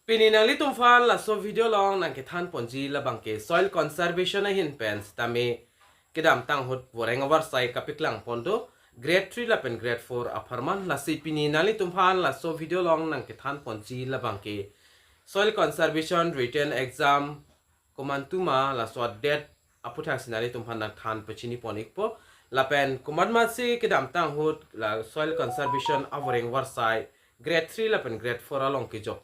Pininang litum fan la so video long nang ke than ponji la bangke soil conservation a hin pens tame kedam tang hot boreng over sai kapiklang pondo grade 3 la pen grade 4 aparman la si pininang litum fan la so video long nang ke than ponji la bangke soil conservation written exam komantuma la so det aputhak sinali tum fan nang than pachini ponik po la pen kumadma si kedam tang hot la soil conservation avoreng over sai grade 3 la pen grade 4 along ke jok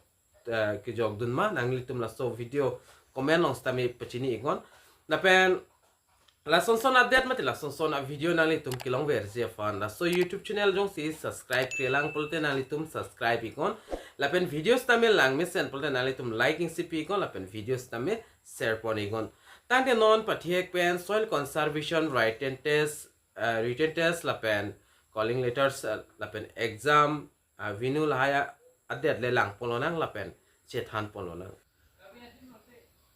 ki jog dun ma nang litum la so video comment long stami pachini igon na pen la son update mati la son a video nang litum kilong ver je fan la so YouTube channel jong si subscribe krelang polte nang litum subscribe igon la pen videos tami lang mi sen polte nang litum liking si pi igon la pen videos tami share pon igon tang de non pathiek pen soil conservation written test la pen calling letters la pen exam vinul haya adet le lang polonang la pen che than polonang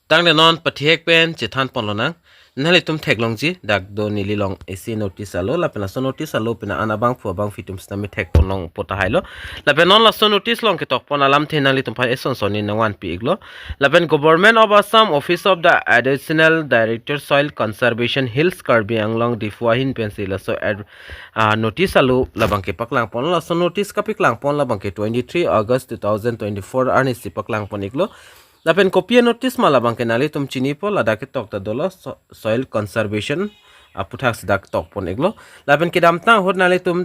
tang le non pathiek pen che than polonang nali tum thek long ji dak do nili long esi notice alo la pen so notice alo pen ana bang phu bang fitum stami thek polong pota hailo la pen non la so notice long ke tok pon alam the nali tum phai eson soni na wan pi iglo la pen government of Assam office of the additional director soil conservation hills Karbi Anglong difua hin pen sila so notice alo la bang ke paklang pon la so notice ka piklang pon la bang ke 23 August 2024 arni si paklang pon iglo la pen copy notice mala bang kenali tum chini po la dak tok ta dolo soil conservation aputhak dak tok pon eglo la pen kidam ta hot nali tum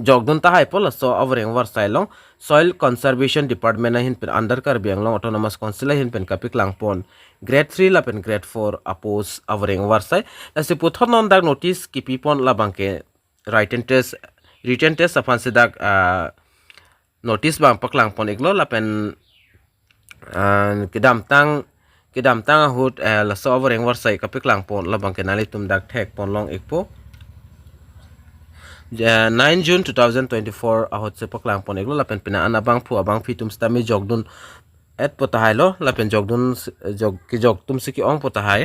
jogdun ta hai po la so avreng war sailong soil conservation department hin pen under Karbi Anglong autonomous council hin pen kapik lang pon grade 3 la pen grade 4 apos avreng war sai la se puthon non dak notice ki pi pon la bang ke written test afan se dak notice bang paklang pon iglo la pen kedam tang hut la so overeng war sai kapiklang pon la bang kenali tum dak thek pon long ekpo 9 June 2024 ahot se paklang pon iglo la pen pina ana bang phu abang fitum stami jogdun et pota hailo la pen jogdun jogtum siki ong pota hai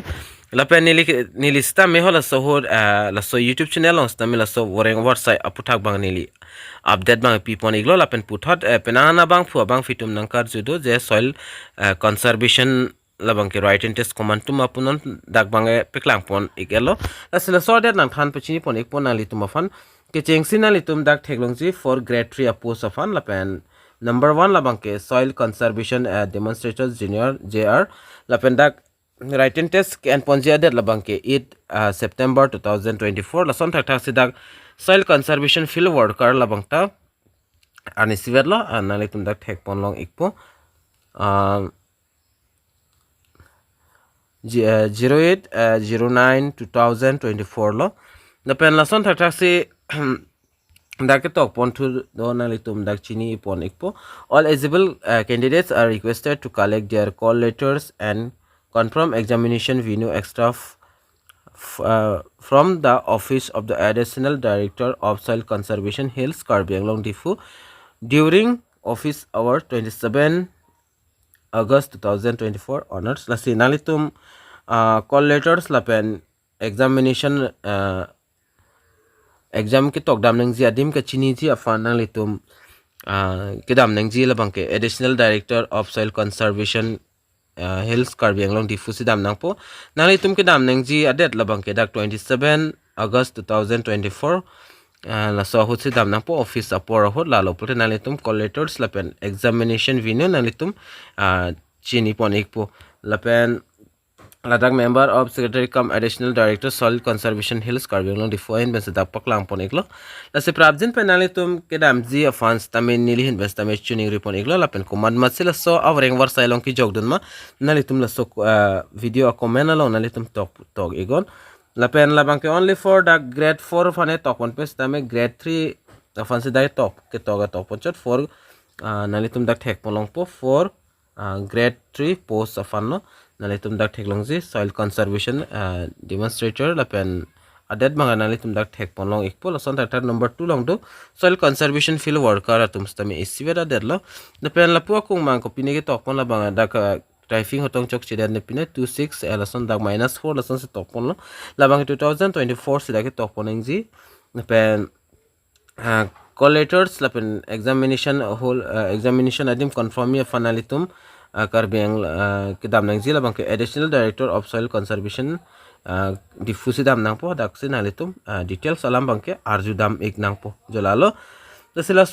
la pen nili sta me hola so hod la so YouTube channel on sta me la so wareng website aputhak bang nili update bang pipon iglo la pen puthot penana bang phu bang fitum nangkar judo je soil conservation la bang ke right and test command tum apunon dak bang piklang pon igelo la sila so dat nang than pachini pon ikpon ali tum afan ke chengsin ali tum dak theklongji for grade 3 apos afan la pen number 1 la bang ke soil conservation demonstrators junior JR la pen dak written test and ponjia det la bang ke 8 September 2024 la son thak sidak soil conservation field worker la bang ta ani siverlo anali tum dak thek pon long ikpo 08/09/2024 lo na pen la son thak si dak tok pon thu donali tum dak chini pon ikpo all eligible candidates are requested to collect their call letters and confirm examination venue extra from the office of the additional director of soil conservation hills Karbi Anglong Difu during office hour 27 August 2024 honors la sinalitum call letters la pen examination exam ki tok dam nang ji adim ka chini ji afan nang litum ki dam nang ji la bang ke additional director of soil conservation hills Karbi Anglong Difu si dam nang po nang litum ki dam nang ji adet la bang ke dak 27 August 2024 la so hut si dam nang po office apor hot la lo pote nang litum call letters la pen examination venue nang litum chini pon ikpo la pen Ladakh member of secretary cum additional director soil conservation hills Karbi Anglong Difu hin ben sedak paklang pon iklo la se prabjin penali tum kedam ji afans tamin nili hin ben tamis tuning ripon iklo la pen command masila so avreng war sailong ki jogdun ma nali tum la so video comment along nali tum tok igon la pen la bang ke only for the grade 4 fane tok pon pes tame grade 3 afan se dai tok ke toga tok pon chot for nali tum dak thek polong po for grade 3 post afan no nalitum dak theklongji soil conservation demonstrator la pen adet manga nalitum dak thek ponlong ikpol son tar number 2 long do soil conservation field worker atum stami isivera derlo la pen la puak kung mang ko pinige tok pon la banga dak typing hotong chok chidan ne pine 26 elason dak -4 la son se tok pon la bang 2024 se dak tok ponengji la pen collators lapen examination whole examination adim confirm ya fanalitum Karbi kidam nang zila bang ke additional director of soil conservation difusi dam nang po daksin halitum details alam bang ke arju dam ek nang po jolalo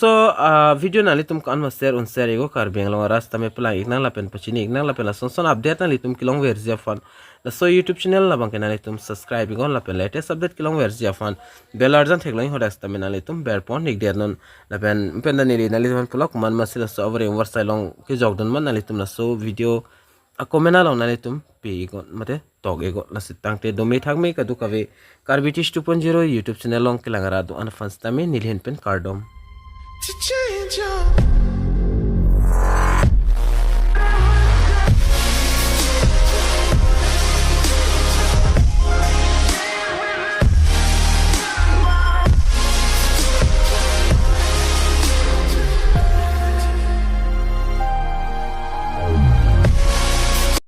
so video nali tum kan ma share un share ego Karbi Anglong rasta me pula ik nang lapen pachini ik nang lapen la son update nali tum kilong versi fan so YouTube channel la bang ke nali tum subscribe gon lapen latest update kilong versi fan bell arjan theklang hoda sta me nali tum bear pon ik dernon lapen penda nili nali tum pula kuman masil so over over silong ke jogdon man nali tum so video komena long nali tum pe gon mate tog ego la sitang te domi thak me ka du kave Karbi 2.0 YouTube channel long kilangara du an fans tame nilhen pen cardom to change your